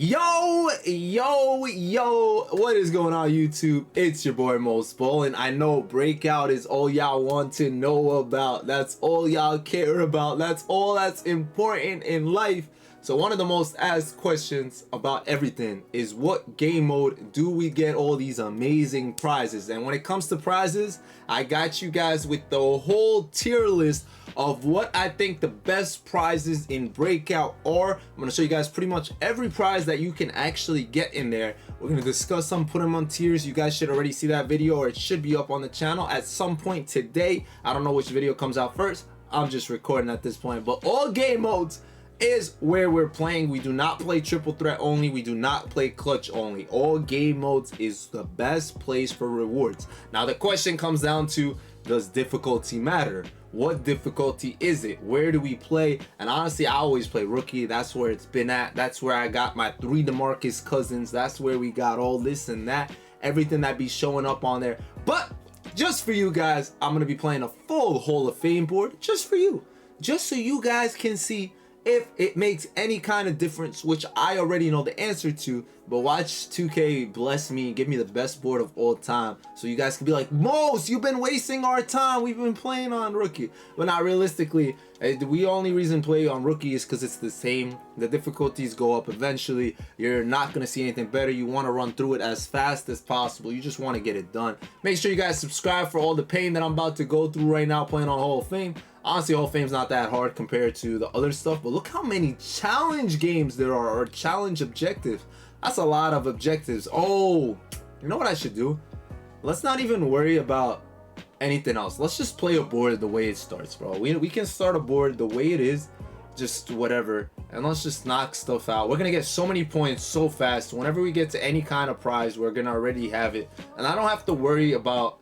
Yo, what is going on YouTube? It's your boy Mosballin. I know Breakout is all y'all want to know about. That's all y'all care about. That's all that's important in life. So one of the most asked questions about everything is, what game mode do we get all these amazing prizes? And when it comes to prizes, I got you guys with the whole tier list of what I think the best prizes in Breakout are. I'm going to show you guys pretty much every prize that you can actually get in there. We're going to discuss them, put them on tiers. You guys should already see that video, or it should be up on the channel at some point today. I don't know which video comes out first. I'm just recording at this point, but all game modes is where we're playing. We do not play triple threat only. We do not play clutch only. All game modes is the best place for rewards. Now the question comes down to, does difficulty matter? What difficulty is it? Where do we play? And honestly, I always play rookie. That's where it's been at. That's where I got my 3 DeMarcus Cousins. That's where we got all this and that, everything that be showing up on there. But just for you guys, I'm gonna be playing a full Hall of Fame board just for you, just so you guys can see if it makes any kind of difference, which I already know the answer to. But watch 2K bless me and give me the best board of all time, so you guys can be like, Mos, you've been wasting our time, we've been playing on rookie. But not realistically, the only reason play on rookie is because it's the same. The difficulties go up eventually. You're not going to see anything better. You want to run through it as fast as possible. You just want to get it done. Make sure you guys subscribe for all the pain that I'm about to go through right now playing on Hall of Fame. Honestly, Hall of Fame's not that hard compared to the other stuff, but look how many challenge games there are, or challenge objectives. That's a lot of objectives. Oh, you know what I should do? Let's not even worry about anything else. Let's just play a board the way it starts, bro. We can start a board the way it is, just whatever, and let's just knock stuff out. We're gonna get so many points so fast. Whenever we get to any kind of prize, we're gonna already have it, and I don't have to worry about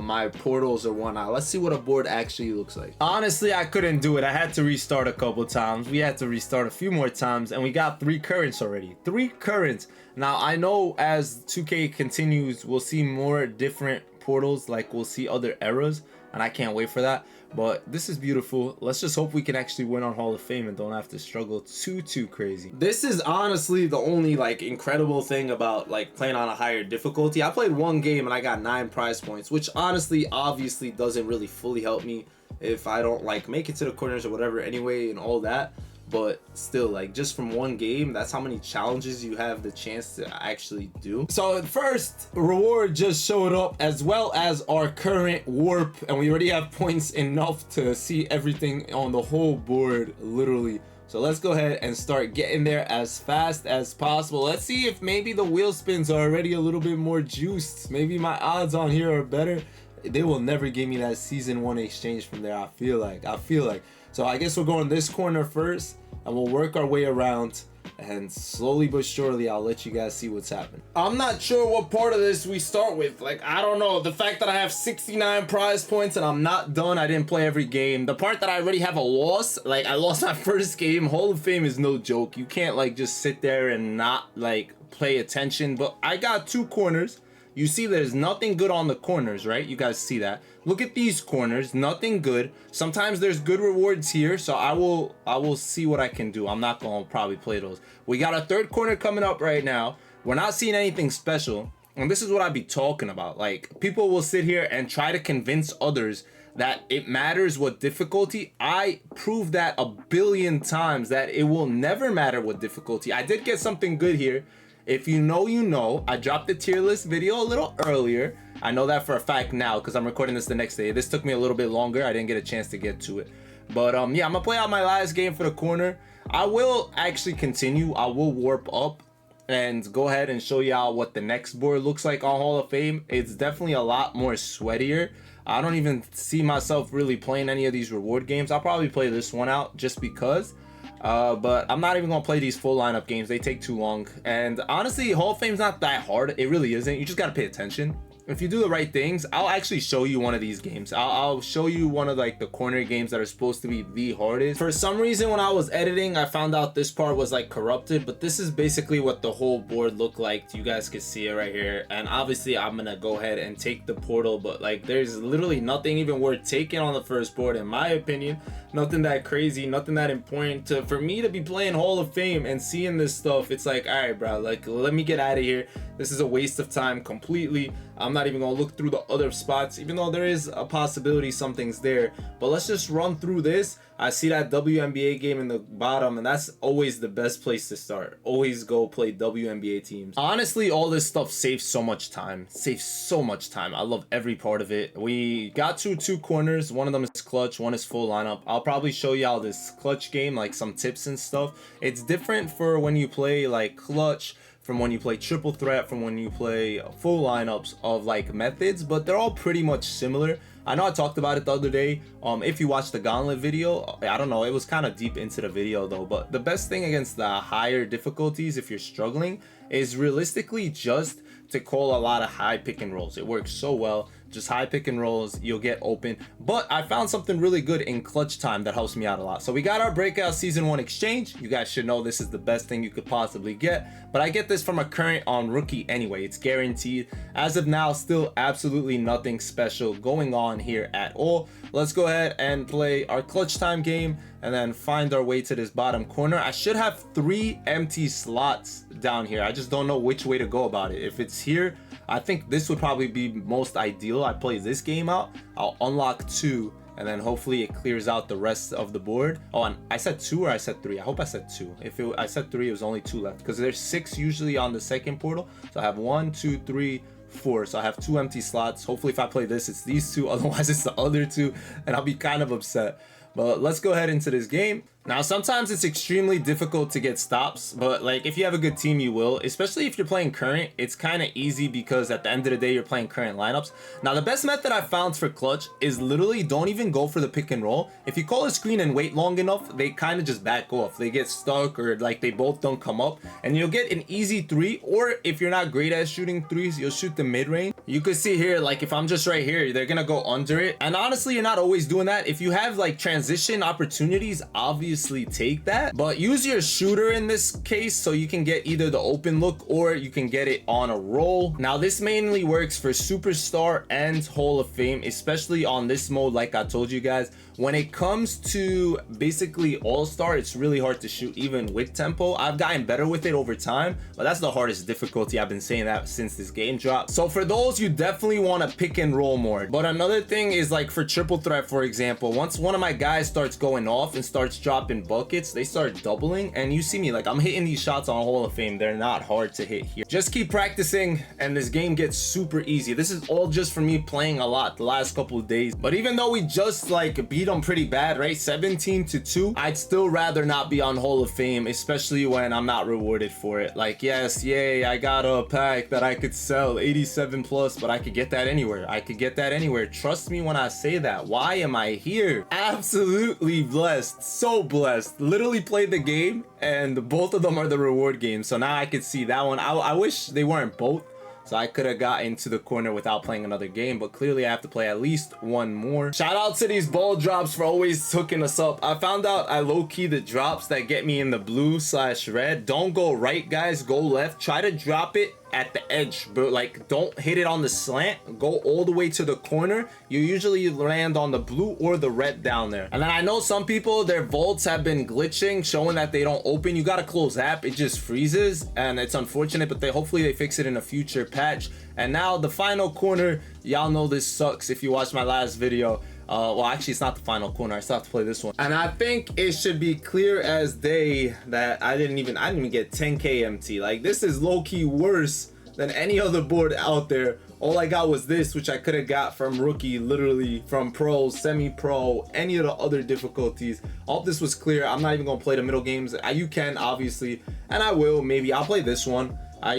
my portals or whatnot. Let's see what a board actually looks like. Honestly, I couldn't do it. I had to restart a couple times. We had to restart a few more times, and we got 3 currents already. 3 currents. Now I know as 2K continues, we'll see more different portals, like we'll see other eras, and I can't wait for that. But this is beautiful. Let's just hope we can actually win on Hall of Fame and don't have to struggle too crazy. This is honestly the only like incredible thing about like playing on a higher difficulty. I played 1 game and I got 9 prize points, which honestly obviously doesn't really fully help me if I don't like make it to the corners or whatever anyway and all that. But still, like, just from 1 game, that's how many challenges you have the chance to actually do. So first reward just showed up, as well as our current warp, and we already have points enough to see everything on the whole board, literally. So let's go ahead and start getting there as fast as possible. Let's see if maybe the wheel spins are already a little bit more juiced. Maybe my odds on here are better. They will never give me that season 1 exchange from there. I feel like. So I guess we're going this corner first, and we'll work our way around, and slowly but surely I'll let you guys see what's happening. I'm not sure what part of this we start with. Like, I don't know. The fact that I have 69 prize points and I'm not done, I didn't play every game. The part that I already have a loss, like I lost my first game. Hall of Fame is no joke. You can't like just sit there and not like pay attention. But I got 2 corners. You see there's nothing good on the corners, right? You guys see that. Look at these corners, nothing good. Sometimes there's good rewards here, so I will see what I can do. I'm not gonna probably play those. We got a 3rd corner coming up right now. We're not seeing anything special, and this is what I'd be talking about. Like, people will sit here and try to convince others that it matters what difficulty. I proved that a billion times that it will never matter what difficulty. I did get something good here. If you know, you know. I dropped the tier list video a little earlier. I know that for a fact now because I'm recording this the next day. This took me a little bit longer. I didn't get a chance to get to it. But yeah, I'm gonna play out my last game for the corner. I will actually continue. I will warp up and go ahead and show y'all what the next board looks like on Hall of Fame. It's definitely a lot more sweatier. I don't even see myself really playing any of these reward games. I'll probably play this one out just because. But I'm not even gonna play these full lineup games. They take too long, and honestly Hall of Fame's not that hard. It really isn't. You just gotta pay attention. if you do the right things, I'll actually show you one of these games. I'll show you one of like the corner games that are supposed to be the hardest. For some reason, when I was editing, I found out this part was like corrupted, but this is basically what the whole board looked like. You guys can see it right here. And obviously I'm gonna go ahead and take the portal, but like there's literally nothing even worth taking on the first board, in my opinion. Nothing that crazy, nothing that important for me to be playing Hall of Fame and seeing this stuff. It's like, all right, bro, like let me get out of here. This is a waste of time completely. I'm not even gonna look through the other spots, even though there is a possibility something's there. But let's just run through this. I see that WNBA game in the bottom, and that's always the best place to start. Always go play WNBA teams. Honestly, all this stuff saves so much time. Saves so much time. I love every part of it. We got two corners. One of them is clutch, one is full lineup. I'll probably show y'all this clutch game, like some tips and stuff. It's different for when you play like clutch, from when you play triple threat, from when you play full lineups of like methods, but they're all pretty much similar. I know I talked about it the other day. If you watched the gauntlet video, I don't know, it was kind of deep into the video though, but the best thing against the higher difficulties, if you're struggling, is realistically just to call a lot of high pick and rolls. It works so well. Just high pick and rolls, you'll get open. But I found something really good in clutch time that helps me out a lot. So we got our breakout season 1 exchange. You guys should know this is the best thing you could possibly get, but I get this from a current on rookie anyway. It's guaranteed. As of now, still absolutely nothing special going on here at all. Let's go ahead and play our clutch time game and then find our way to this bottom corner. I should have 3 empty slots down here. I just don't know which way to go about it. If it's here, I think this would probably be most ideal. I play this game out, I'll unlock 2, and then hopefully it clears out the rest of the board. Oh, and I said 2 or I said 3? I hope I said 2. I said 3, it was only 2 left, because there's 6 usually on the second portal. So I have 1, 2, 3, 4. So I have 2 empty slots. Hopefully if I play this, it's these 2. Otherwise it's the other 2, and I'll be kind of upset. But let's go ahead into this game. Now, sometimes it's extremely difficult to get stops, but like if you have a good team, you will. Especially if you're playing current, it's kind of easy because at the end of the day, you're playing current lineups. Now, the best method I found for clutch is literally don't even go for the pick and roll. If you call a screen and wait long enough, they kind of just back off. They get stuck or like they both don't come up, and you'll get an easy 3. Or if you're not great at shooting 3s, you'll shoot the mid-range. You could see here, like if I'm just right here, they're gonna go under it. And honestly, you're not always doing that. If you have like transition opportunities, obviously take that, but use your shooter in this case so you can get either the open look or you can get it on a roll. Now, this mainly works for superstar and Hall of Fame, especially on this mode. Like I told you guys, when it comes to basically all-star, it's really hard to shoot even with tempo. I've gotten better with it over time, but that's the hardest difficulty. I've been saying that since this game dropped. So for those, you definitely want to pick and roll more. But another thing is like for triple threat, for example, once one of my guys starts going off and starts dropping buckets, they start doubling, and you see me, like I'm hitting these shots on Hall of Fame. They're not hard to hit here. Just keep practicing and this game gets super easy. This is all just for me playing a lot the last couple of days. But even though we just like beat them pretty bad, right, 17-2, I'd still rather not be on Hall of Fame, especially when I'm not rewarded for it. Like, yes, yay, I got a pack that I could sell 87 plus, but I could get that anywhere. I could get that anywhere. Trust me when I say that. Why am I here? Absolutely blessed, so blessed. Literally played the game and both of them are the reward games. So now I could see that one. I wish they weren't both, so I could have got into the corner without playing another game, but clearly I have to play at least one more. Shout out to these ball drops for always hooking us up. I found out I low-key the drops that get me in the blue/red. Don't go right, guys, go left. Try to drop it at the edge, but like don't hit it on the slant. Go all the way to the corner. You usually land on the blue or the red down there. And then I know some people, their vaults have been glitching, showing that they don't open. You gotta close app, it just freezes, and it's unfortunate, but hopefully they fix it in a future patch. And now the final corner, y'all know this sucks if you watched my last video. Well, actually, it's not the final corner. I still have to play this one. And I think it should be clear as day that I didn't even get 10k MT. Like, this is low-key worse than any other board out there. All I got was this, which I could have got from rookie, literally from pro, semi-pro, any of the other difficulties. All this was clear. I'm not even gonna play the middle games. You can, obviously, and I will. Maybe I'll play this one. I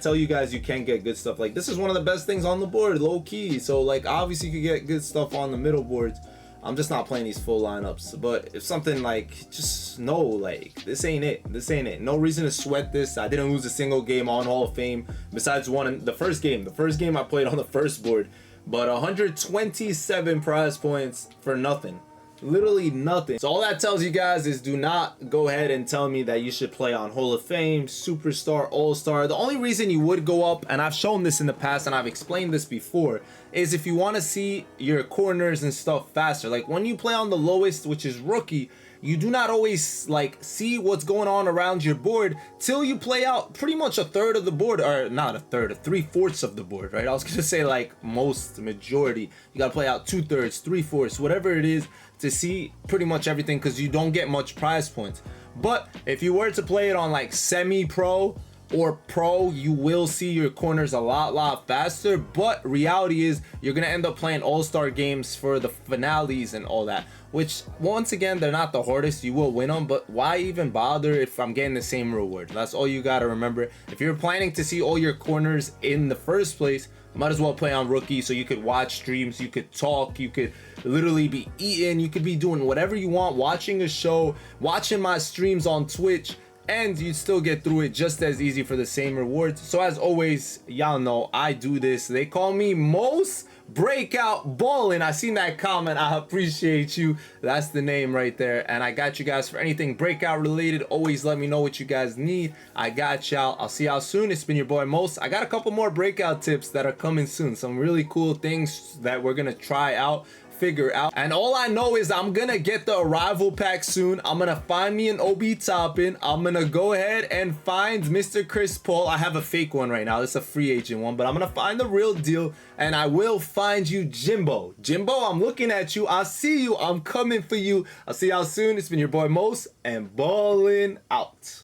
tell you guys, you can get good stuff. Like, this is one of the best things on the board, low key. So like, obviously you can get good stuff on the middle boards. I'm just not playing these full lineups. But if something like, just know, like, this ain't it. This ain't it. No reason to sweat this. I didn't lose a single game on Hall of Fame besides one in the first game. The first game I played on the first board. But 127 prize points for nothing. Literally nothing. So all that tells you guys is do not go ahead and tell me that you should play on Hall of Fame, Superstar, All-Star. The only reason you would go up, and I've shown this in the past and I've explained this before, is if you want to see your corners and stuff faster. Like when you play on the lowest, which is Rookie, you do not always like see what's going on around your board till you play out pretty much a third of the board, or not a third, 3/4 of the board, right? I was gonna say like majority. You gotta play out 2/3, 3/4, whatever it is, to see pretty much everything, because you don't get much prize points. But if you were to play it on like semi-pro or pro, you will see your corners a lot faster. But reality is you're gonna end up playing all-star games for the finales and all that, which once again, they're not the hardest. You will win them, but why even bother if I'm getting the same reward? That's all you gotta remember. If you're planning to see all your corners in the first place, might as well play on Rookie, so you could watch streams, you could talk, you could literally be eating, you could be doing whatever you want, watching a show, watching my streams on Twitch, and you still get through it just as easy for the same rewards. So as always, y'all know I do this. They call me Most Breakout Ballin. I seen that comment. I appreciate you. That's the name right there. And I got you guys for anything breakout related. Always let me know what you guys need. I got y'all. I'll see y'all soon. It's been your boy Most. I got a couple more breakout tips that are coming soon. Some really cool things that we're gonna try out, figure out. And all I know is I'm gonna get the arrival pack soon. I'm gonna find me an OB Toppin. I'm gonna go ahead and find Mr. Chris Paul. I have a fake one right now. It's a free agent one, but I'm gonna find the real deal, and I will find you Jimbo. Jimbo, I'm looking at you. I see you. I'm coming for you. I'll see y'all soon. It's been your boy Most, and Ballin' out.